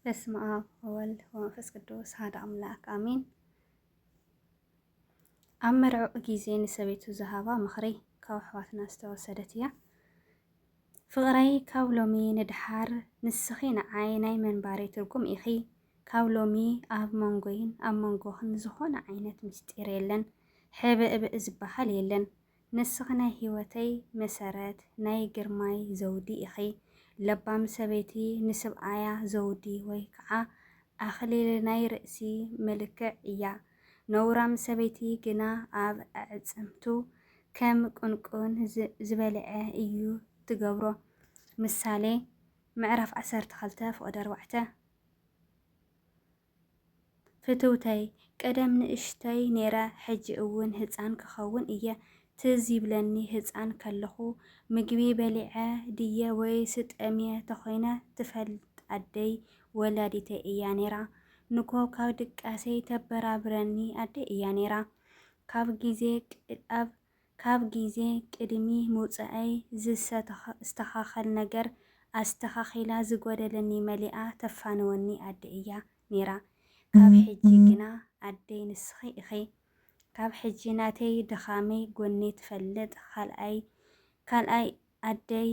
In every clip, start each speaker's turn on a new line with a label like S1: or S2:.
S1: በስመ አብ ወወልድ ወመንፈስ ቅዱስ አሐዱ አምላክ አሜን። ኣብ መርዑ ጊዜ ንሰበይቱ ዝሃባ ምኽሪ ካብ ኣሕዋትና ዝተወሰደት እያ። ፍቕረይ ካብ ሎሚ ንድሓር ንስኺ ንዓይ ናይ መንባረይ ትርጉም ኢኺ። ካብ ሎሚ ኣብ መንጎይን ኣብ መንጎኽን ዝኾነ ዓይነት ምስጢር የለን፣ ሕብእብእ ዝበሃል የለን። ንስኺ ናይ ህይወተይ መሰረት ናይ ግርማይ ዘውዲ ኢኺ። ለባም ሰበይቲ ንስብኣያ ዘውዲ ወይ ከዓ ኣኽሊል ናይ ርእሲ መልክዕ እያ። ነውራም ሰበይቲ ግና ኣብ ኣዕፅምቱ ከም ቁንቁን ዝበልዐ እዩ ትገብሮ። ምሳሌ ምዕራፍ 12 ፍቕዲ 4 ፍትውተይ ቀደም ንእሽተይ ነይረ ሕጂ እውን ህፃን ክኸውን እየ። ትዝ ይብለኒ ህፃን ከለኹ ምግቢ በሊዐ ድየ ወይ ስጠምየ ተኾይነ ትፈልጥ ኣደይ ወላዲተይ እያ ነይራ። ንኮ ካብ ድቃሰይ ተበራብረኒ ኣደይ እያ ነይራ። ካብ ጊዜ ቅድሚ ምውፅአይ ዝተኻኸል ነገር ኣስተኻኺላ ዝጎደለኒ መሊኣ ተፋንወኒ ኣደይ እያ ነይራ። ካብ ሕጂ ግና ኣደይ ንስኺ ኢኺ። ካብ ሕጂ ናተይ ድኻመይ ጎኒ ትፈልጥ ካልኣይ ኣደይ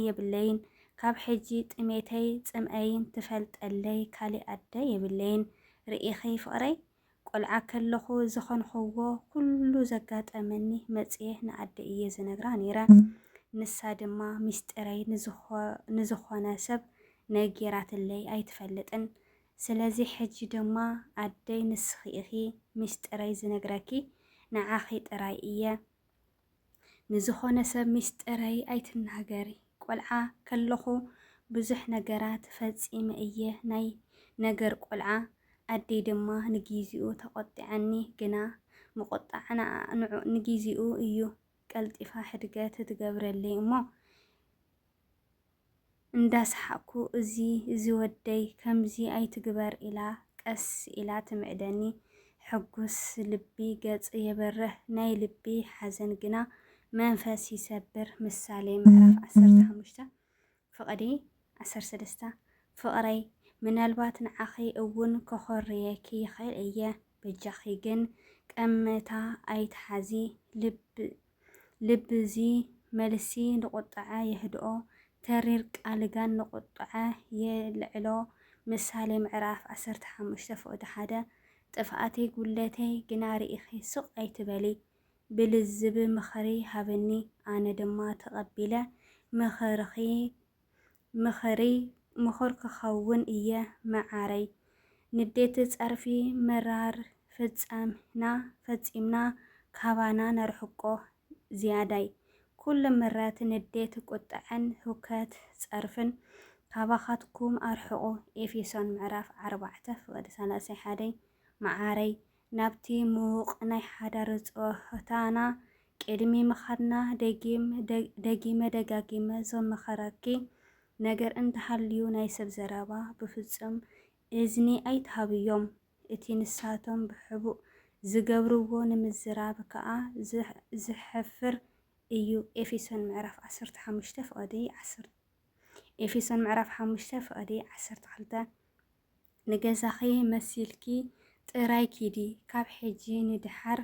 S1: የብለይን። ካብ ሕጂ ጥሜተይ ጽምአይን ትፈልጠለይ ካሊእ ኣደይ የብለይን። ርኢኺ ፍቕረይ ቆልዓ ከለኹ ዝኾንኽዎ ኩሉ ዘጋጠመኒ መጽየ ንኣደይ እየ ዝነግራ ነይረ። ንሳ ድማ ምስጢረይ ንዝኾነ ሰብ ነጊራትለይ ኣይትፈልጥን። ስለዚ ሕጂ ድማ ኣደይ ንስኺ ኢኺ ምስጢረይ ዝነግረኪ ንዓኺ ጥራይ እየ። ንዝኾነ ሰብ ምስጢረይ ኣይትናገሪ። ቆልዓ ከለኹ ብዙሕ ነገራት ፈጺመ እየ ናይ ነገር ቆልዓ። ኣደይ ድማ ንግዚኡ ተቆጢዐኒ፣ ግና ምቁጣዕና ንግዚኡ እዩ ቀልጢፋ ሕድገት ትገብረለይ እሞ እንዳስሓቅኩ እዚ ወደይ ከምዚ ኣይትግበር ኢላ ቀስ ኢላ ትምዕደኒ። ሕጉስ ልቢ ገጽ የበርህ ናይ ልቢ ሓዘን ግና መንፈስ ይሰብር። ምሳሌ ምዕራፍ 15 ፍቕዲ 16 ፍቕረይ ምናልባት ንዓኺ እውን ከኾርየኪ ይኽእል እየ። በጃኺ ግን ቀመታ ኣይትሓዚ። ልብዚ መልሲ ንቁጥዐ የህድኦ ተሪር ቃልጋን ንቁጥዐ የልዕሎ። ምሳሌ ምዕራፍ 15 ፍቕዲ 1 ጥፍኣተይ ጉለተይ ግና ርኢኺ ስቕ ኣይትበሊ። ብልዝብ ምኽሪ ሃበኒ ኣነ ድማ ተቐቢለ ምኽር ክኸውን እየ መዓረይ። ንዴት ጸርፊ መራር ፈጺምና ካባና ነርሕቆ ዝያዳይ። ኩሉ ምረት ንዴት ቁጥዐን ህውከት ጸርፍን ካባኻትኩም ኣርሕቑ። ኤፌሶን ምዕራፍ 4 ፍቕዲ 31 መዓረይ ናብቲ ምዉቕ ናይ ሓዳር ጾታና ቅድሚ ምኻድና ደጊመ ደጋጊመ ዘመኸረኪ ነገር እንተሃልዩ ናይ ሰብ ዘረባ ብፍጹም እዝኒ ኣይትሃብዮም። እቲ ንሳቶም ብሕቡእ ዝገብርዎ ንምዝራብ ከዓ ዝሕፍር እዩ። ኤፌሶን ምዕራፍ 15 ፍቕዲ 10 ኤፌሶን ምዕራፍ 5 ፍቕዲ 12 ንገዛኺ መሲልኪ ጥራይ ኪዲ። ካብ ሕጂ ንድሓር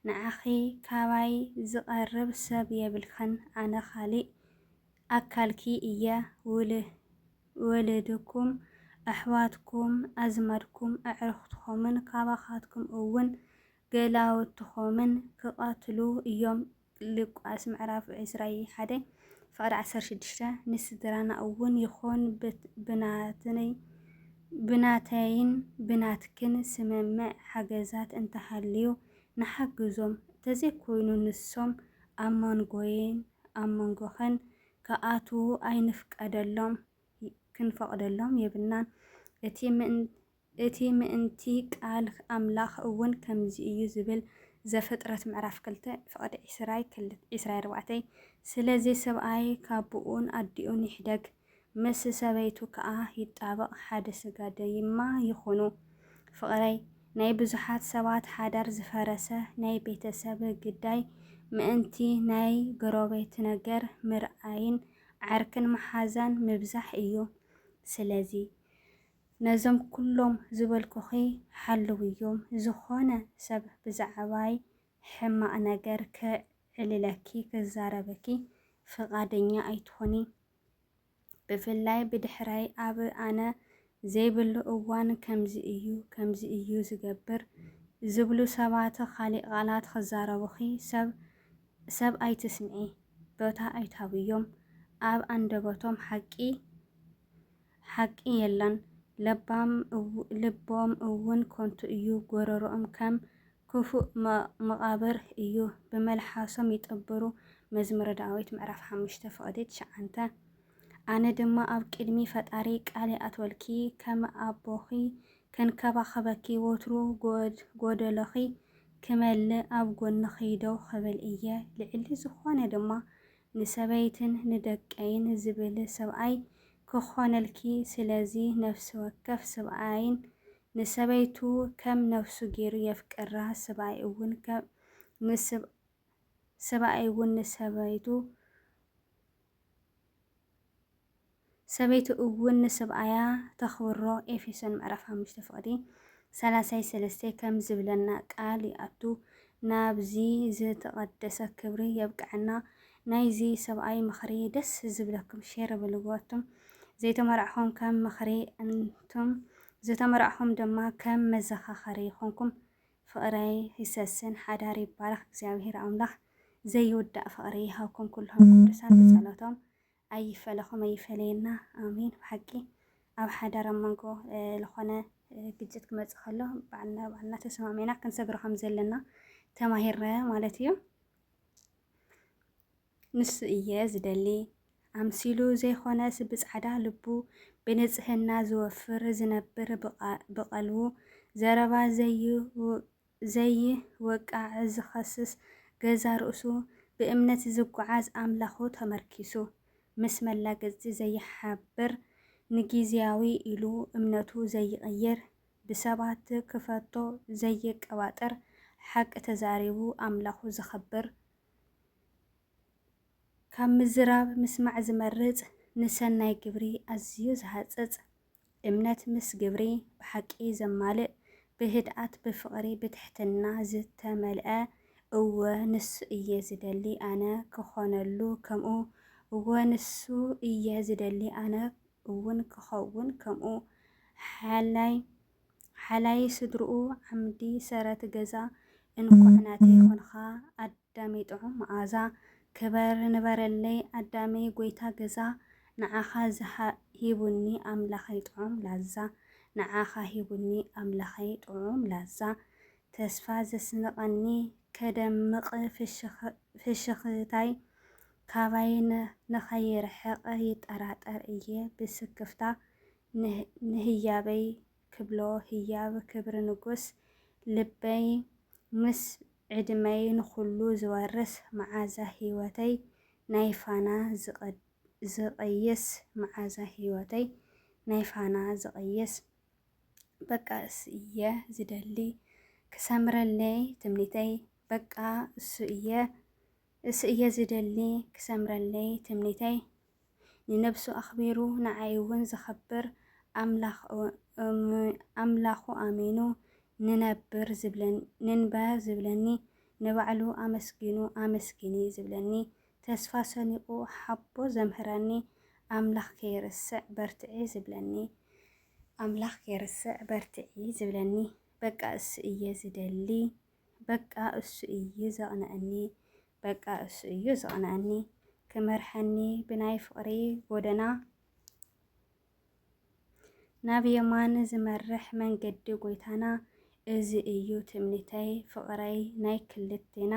S1: ንዓኺ ካባይ ዝቐርብ ሰብ የብልኸን። ኣነ ካሊእ ኣካልኪ እየ። ወለድኩም፣ ኣሕዋትኩም፣ ኣዝማድኩም፣ ኣዕርኽትኹምን ካባኻትኩም እውን ገላውትኹምን ክቐትሉ እዮም። ሉቃስ ምዕራፍ 21 ፍቕዲ 16 ንስድራና እውን ይኹን ብናተይን ብናትክን ስምምዕ ሓገዛት እንተሃልዩ ንሓግዞም። እንተዘይኮይኑ ንሶም ኣብ መንጎየን ኣብ መንጎኸን ከኣትዉ ክንፈቅደሎም የብልናን። እቲ ምእንቲ ቃል ኣምላኽ እውን ከምዚ እዩ ዝብል ዘፍጥረት ምዕራፍ 2 ፍቕዲ 24 ስለዚ ሰብኣይ ካቡኡን ኣዲኡን ይሕደግ፣ ምስ ሰበይቱ ከዓ ይጣበቕ፣ ሓደ ስጋ ደይማ ይኹኑ። ፍቕረይ ናይ ብዙሓት ሰባት ሓዳር ዝፈረሰ ናይ ቤተሰብ ግዳይ ምእንቲ ናይ ጎረቤት ነገር ምርኣይን ዓርክን መሓዛን ምብዛሕ እዩ። ስለዚ ነዞም ኩሎም ዝበልኩኺ ሓልው እዮም ዝኾነ ሰብ ብዛዕባይ ሕማቕ ነገር ክዕልለኪ ክዛረበኪ ፍቓደኛ ኣይትኾኒ። ብፍላይ ብድሕራይ ኣብ ኣነ ዘይብሉ እዋን ከምዚ እዩ ዝገብር ዝብሉ ሰባት ካሊእ ቃላት ክዛረቡኺ ሰብ ኣይትስምዒ፣ ቦታ ኣይትሃብዮም። ኣብ አንደበቶም ሓቂ የለን፣ ልቦም እውን ከንቱ እዩ፣ ጎረሮኦም ከም ክፉእ መቓብር እዩ፣ ብመላሓሶም ይጥብሩ። መዝሙረ ዳዊት ምዕራፍ 5:9። ኣነ ድማ ኣብ ቅድሚ ፈጣሪ ቃል ኣትወልኪ ከም ኣቦኺ ከንከባኸበኪ ወትሩ ጎደለኺ ክመልእ ኣብ ጎንኺ ደው ክብል እየ። ልዕሊ ዝኾነ ድማ ንሰበይትን ንደቀይን ዝብል ሰብኣይ ክኾነልኪ። ስለዚ ነፍሲ ወከፍ ሰብኣይን ንሰበይቱ ከም ነፍሱ ገይሩ የፍቅራ። ሰብኣይ እውን ሰበይቱ እውን ንሰብኣያ ተኽብሮ። ኤፌሶን ምዕራፍ 5:33 ከም ዝብለና ቃል ይኣቱ ናብዚ ዝተቐደሰ ክብሪ የብቅዐና። ናይዚ ሰብኣይ ምኽሪ ደስ ዝብለኩም ሼር ብልዎቱም ዘይተመራዕኹም ከም ምኽሪ እንቱም ዝተመራዕኹም ድማ ከም መዘኻኸሪ ይኾንኩም። ፍቕረይ ይሰስን ሓዳር ይባረኽ እግዚአብሔር ኣምላኽ ዘይውዳእ ፍቕሪ ይሃብኩም ኩልኩም ቅዱሳን ብጸሎቶም ኣይፈለኹም ኣይፈለየና ኣሚን። ብሓቂ ኣብ ሓዳር ኣብ መንጎ ዝኾነ ግጭት ክመጽእ ከሎ ባዕልና ተሰማሚዕና ክንሰግሮ ከም ዘለና ተማሂረ ማለት እዩ። ንሱ እየ ዝደሊ ኣምሲሉ ዘይኾነስ ብጻዕዳ ልቡ ብንጽህና ዝወፍር ዝነብር ብቐልቡ ዘረባ ዘይወቃዕ ዝኸስስ ገዛ ርእሱ ብእምነት ዝጓዓዝ ኣምላኹ ተመርኪሱ ምስ መላገፂ ዘይሓብር ንጊዜያዊ ኢሉ እምነቱ ዘይቕይር ብሰባት ክፈቶ ዘይቀባጠር ሓቂ ተዛሪቡ ኣምላኹ ዝኸብር ካብ ምዝራብ ምስማዕ ዝመርጽ ንሰናይ ግብሪ ኣዝዩ ዝሃጽጽ እምነት ምስ ግብሪ ብሓቂ ዘማልእ ብህድኣት ብፍቕሪ ብትሕትና ዝተመልአ እወ ንሱ እየ ዝደሊ ኣነ ክኾነሉ ከምኡ እወ ንሱ እየ ዝደሊ ኣነ እውን ክኸውን ከምኡ ሓላይ ስድርኡ ዓምዲ ሰረት ገዛ እንኳዕ ናተይ ኮንኻ ኣዳመይ ጥዑም መዓዛ ክበር ንበረለይ ኣዳመይ ጎይታ ገዛ ንዓኻ ሂቡኒ ኣምላኸይ ጥዑም ላዛ ንዓኻ ሂቡኒ ኣምላኸይ ጥዑም ላዛ ተስፋ ዘስንቐኒ ከደምቕ ፍሽኽታይ ካባይ ንኸይርሕቕ ይጠራጠር እየ ብስክፍታ ንህያበይ ክብሎ ህያብ ክብሪ ንጉስ ልበይ ምስ ዕድመይ ንኹሉ ዝወርስ መዓዛ ህይወተይ ናይ ፋና ዝቐየስ መዓዛ ህይወተይ ናይ ፋና ዝቐየስ በቃ እሱ እየ ዝደሊ ክሰምረለይ ትምኒተይ በቃ እሱ እየ ዝደሊ ክሰምረለይ ትምኒተይ ንነብሱ ኣኽቢሩ ንዓይ እውን ዝኸብር ኣምላኹ ኣሚኑ ንንበር ዝብለኒ ንባዕሉ ኣመስጊኒ ዝብለኒ ተስፋ ሰኒቑ ሓቦ ዘምህረኒ ኣምላኽ ከይርስዕ በርትዒ ዝብለኒ በቃ እሱ እየ ዝደሊ በቃ እሱ እዩ ዘቕንዐኒ በቃ እሱ እዩ ዘቕንዐኒ ክመርሐኒ ብናይ ፍቕሪ ጎደና ናብ የማን ዝመርሕ መንገዲ ጎይታና እዚ እዩ ትምኒተይ ፍቕረይ ናይ ክልቴና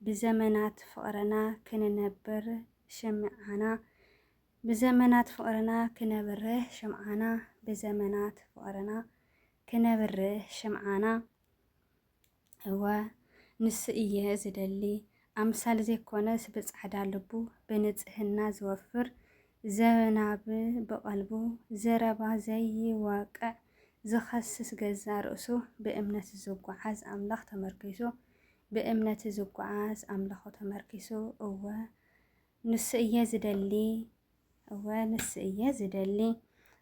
S1: ብዘመናት ፍቕርና ክንነብር ሽምዓና ብዘመናት ፍቕርና ክነብርህ ሽምዓና ብዘመናት ፍቕርና ክነብርህ ሽምዓና እወ ንሱ እየ ዝደሊ ኣምሳል ዘይኮነስ ብጻዕዳ ልቡ ብንጽህና ዝወፍር ዘናብ ብቐልቡ ዘረባ ዘይወቅዕ ዝኸስስ ገዛ ርእሱ ብእምነት ዝጓዓዝ ኣምላኽ ተመርኪሱ እወ ንሱ እየ ዝደሊ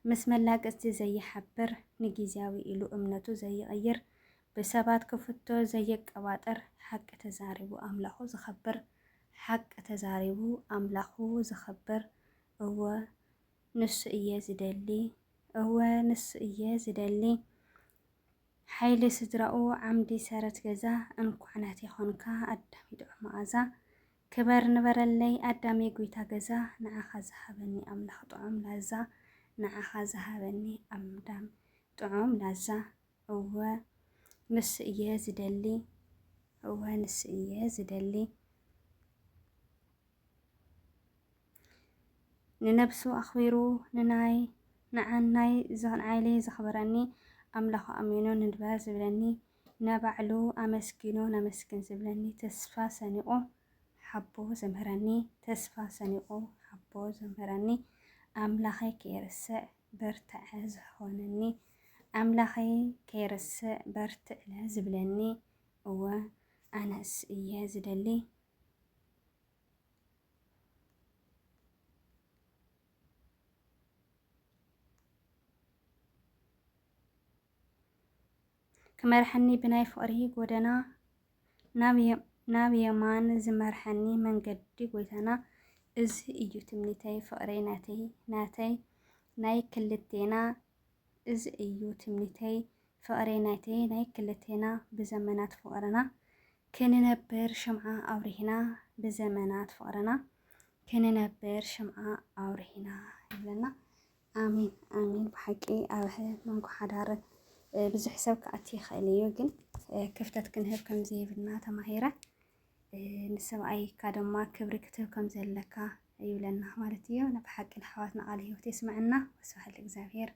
S1: مس ملاقت زي حبر نجيزاوي إلو أمنتو زي غير بسبات كفتو زي قواتر حق تزاربو أملاخو زخبر حق تزاربو أملاخو زخبر هو نس إياز دلي هو نس إياز دلي حيل سدرأو عمدي سارت جزا أنكو عناتي خونكا أدامي دعو معزا كبر نبر اللي أدامي قويتا جزا نعاخا زهبني أملاخ طعم لازا نعاخا زهبني أمدام طعم لازا هو نس إياز دلي هو نس إياز دلي ننبسو أخويرو نناي نعناي زغن عيلي زخبراني أملاخ أمينو ندبا زبلاني نبعلو أمسكينو نمسكن زبلاني تسفا سنقو حبو زمهراني تسفا سنقو حبو زمهراني أملاخي كيرسع برتع زخونني أملاخي كيرسع برتع زبلاني هو أنس إياز دلي كمرحني بناي فقري قدنا نابي يمان زمرحني من قدي قويتنا إز إيو تمنيتي فقري ناتي ناي كلتينا إز إيو تمنيتي فقري ناي كلتينا بزمنات فقرنا كننبر شمعة أوريهنا بزمنات فقرنا كننبر شمعة أوريهنا لنا آمين آمين بحقي أوهي منكو حدار بزح سب كأتي خاليو جن كفتت كنهب كم زي بدنا تماهيرة نسوا أي كادما كبر كتب كم زي لك أيولنا مالتيو نبحق الحواتنا عليه وتسمعنا وسهل الإجزافير